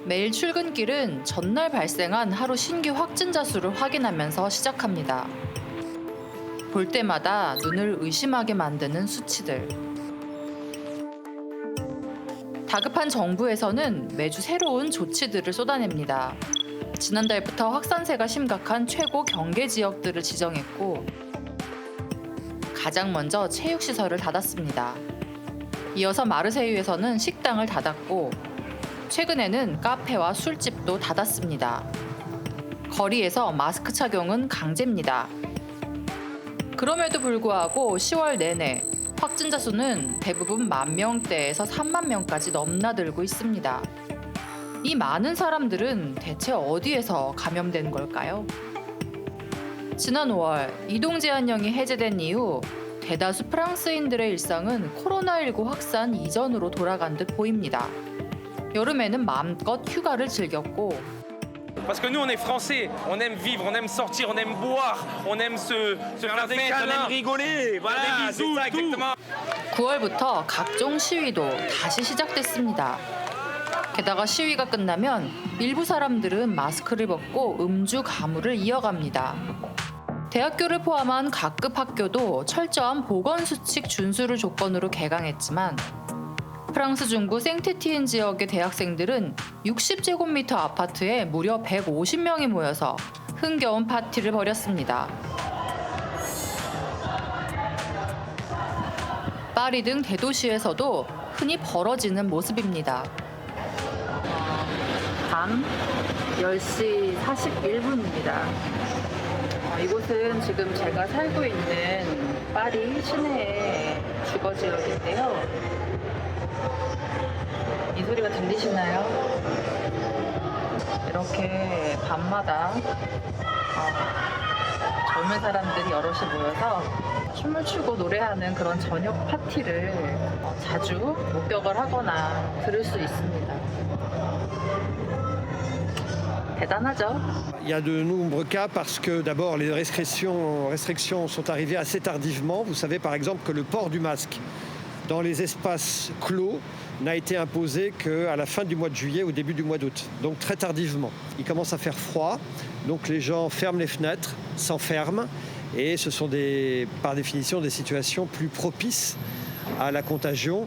매일 출근길은 전날 발생한 하루 신규 확진자 수를 확인하면서 시작합니다. 볼 때마다 눈을 의심하게 만드는 수치들. 다급한 정부에서는 매주 새로운 조치들을 쏟아냅니다. 지난달부터 확산세가 심각한 최고 경계 지역들을 지정했고 가장 먼저 체육시설을 닫았습니다. 이어서 마르세유에서는 식당을 닫았고 최근에는 카페와 술집도 닫았습니다. 거리에서 마스크 착용은 강제입니다. 그럼에도 불구하고 10월 내내 확진자 수는 대부분 10,000명대에서 30,000명까지 넘나들고 있습니다. 이 많은 사람들은 대체 어디에서 감염된 걸까요? 지난 5월 이동 제한령이 해제된 이후 대다수 프랑스인들의 일상은 코로나19 확산 이전으로 돌아간 듯 보입니다. 여름에는 마음껏 휴가를 즐겼고 Parce que nous, on est français, on aime vivre, on aime sortir, on aime boire, on aime se faire des câlins, on aime rigoler, voilà, c'est ça exactement. 9월부터 각종 시위도 다시 시작됐습니다. 게다가 시위가 끝나면 일부 사람들은 마스크를 벗고 음주 가무를 이어갑니다. 대학교를 포함한 각급 학교도 철저한 보건수칙 준수를 조건으로 개강했지만 프랑스 중부 생테티엔 지역의 대학생들은 60제곱미터 아파트에 무려 150명이 모여서 흥겨운 파티를 벌였습니다. 파리 등 대도시에서도 흔히 벌어지는 모습입니다. 밤 10시 41분입니다. 이곳은 지금 제가 살고 있는 파리 시내의 주거 지역인데요. 이 소리가 들리시나요? 이렇게 밤마다 젊은 사람들이 여럿이 모여서 춤을 추고 노래하는 그런 저녁 파티를 자주 목격을 하거나 들을 수 있습니다. 대단하죠? Il y a de nombreux cas parce que d'abord les restrictions sont arrivées assez tardivement. Vous savez par exemple que le port du masque dans les espaces clos n'a été imposé qu'à la fin du mois de juillet au début du mois d'août, donc très tardivement. Il commence à faire froid, donc les gens ferment les fenêtres, s'enferment, et ce sont par définition des situations plus propices à la contagion.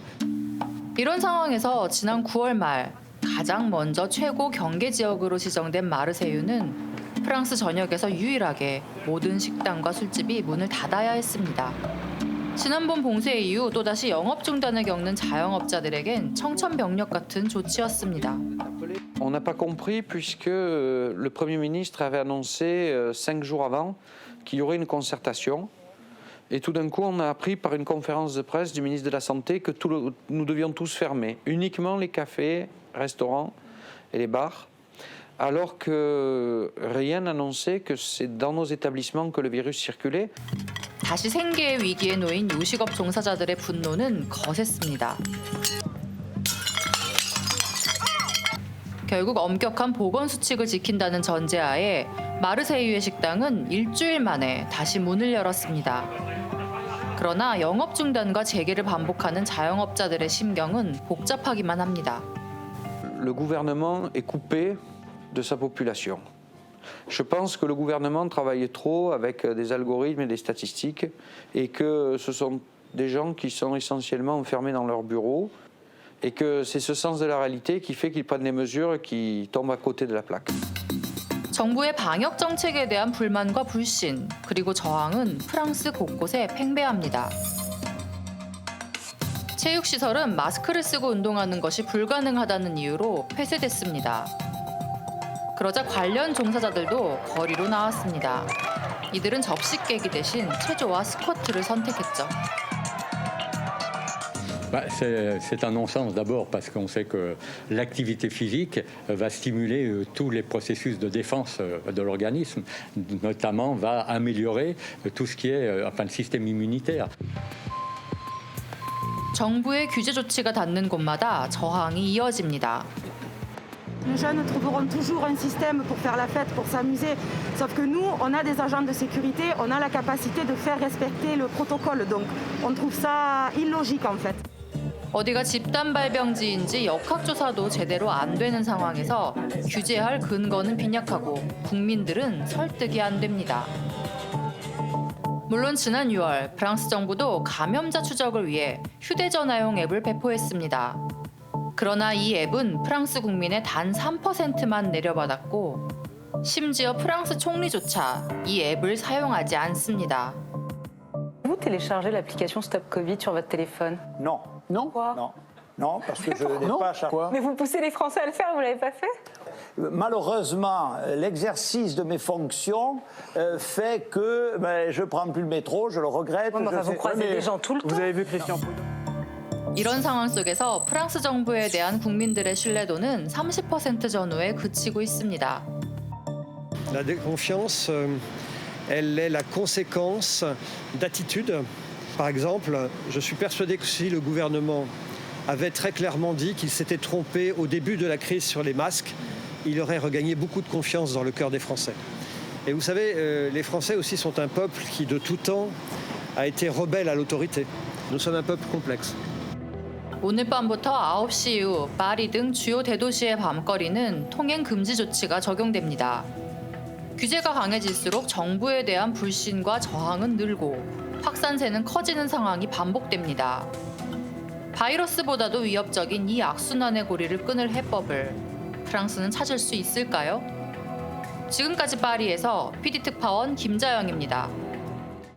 이런 상황에서 지난 9월 말 가장 먼저 최고 경계 지역으로 지정된 마르세유는 프랑스 전역에서 유일하게 모든 식당과 술집이 문을 닫아야 했습니다. 지난번 봉쇄 이후 또다시 영업 중단을 겪는 자영업자들에겐 청천벽력 같은 조치였습니다. On n'a pas compris puisque le Premier ministre avait annoncé 5 jours avant qu'il y aurait une concertation. Et tout d'un coup, on a appris par une conférence de presse du ministre de la Santé que nous devions tous fermer, uniquement les cafés, restaurants et les bars, alors que rien n'annonçait que c'est dans nos établissements que le virus circulait. 다시 생계의 위기에 놓인 요식업 종사자들의 분노는 거셌습니다. 결국 엄격한 보건수칙을 지킨다는 전제하에 마르세유의 식당은 일주일 만에 다시 문을 열었습니다. 그러나 영업 중단과 재개를 반복하는 자영업자들의 심경은 복잡하기만 합니다. Le gouvernement est coupé de sa population. Je pense que le gouvernement travaille trop avec des algorithmes et des statistiques et que ce sont des gens qui sont essentiellement enfermés dans leur bureau et que c'est ce sens de la réalité qui fait qu'ils prennent des mesures qui tombent à côté de la plaque. 정부의 방역 정책에 대한 불만과 불신, 그리고 저항은 프랑스 곳곳에 팽배합니다. 체육시설은 마스크를 쓰고 운동하는 것이 불가능하다는 이유로 폐쇄됐습니다. 그러자 관련 종사자들도 거리로 나왔습니다. 이들은 접시 깨기 대신 체조와 스쿼트를 선택했죠. C'est un non-sens d'abord parce qu'on sait que l'activité physique va stimuler tous les processus de défense de l'organisme, notamment va améliorer tout ce qui est le système immunitaire. 정부의 규제 조치가 닿는 곳마다 저항이 이어집니다. Les jeunes trouveront toujours un système pour faire la fête, pour s'amuser. Sauf que nous, on a des agents de sécurité, on a la capacité de faire respecter le protocole. Donc on trouve ça illogique en fait. 어디가 집단 발병지인지 역학조사도 제대로 안 되는 상황에서 규제할 근거는 빈약하고 국민들은 설득이 안 됩니다. 물론 지난 6월 프랑스 정부도 감염자 추적을 위해 휴대전화용 앱을 배포했습니다. 그러나 이 앱은 프랑스 국민의 단 3%만 내려받았고 심지어 프랑스 총리조차 이 앱을 사용하지 않습니다. Vous téléchargez l'application Stop Covid sur votre téléphone? Non. Non. Quoi? Non. Non, parce que je n'ai Non. pas chargé. Quoi? Mais vous poussez les Français à le faire, vous l'avez pas fait? Malheureusement, l'exercice de mes fonctions fait que je ne prends plus le métro, je le regrette. Ouais, mais enfin, je vous fais- croisez des gens tout le temps. Vous avez vu Christian Prudhomme? 이런 상황 속에서 프랑스 정부에 대한 국민들의 신뢰도는 30% 전후에 그치고 있습니다. La déconfiance, elle est la conséquence d'attitudes. Par exemple, je suis persuadé que si le gouvernement avait très clairement dit qu'il s'était trompé au début de la crise sur les masques, il aurait regagné beaucoup de confiance dans le cœur des Français. Et vous savez, les Français aussi sont un peuple qui, de tout temps, a été rebelle à l'autorité. Nous sommes un peuple complexe. 오늘 밤부터 9시 이후 파리 등 주요 대도시의 밤거리는 통행 금지 조치가 적용됩니다. 규제가 강해질수록 정부에 대한 불신과 저항은 늘고 확산세는 커지는 상황이 반복됩니다. 바이러스보다도 위협적인 이 악순환의 고리를 끊을 해법을 프랑스는 찾을 수 있을까요? 지금까지 파리에서 PD 특파원 김자영입니다.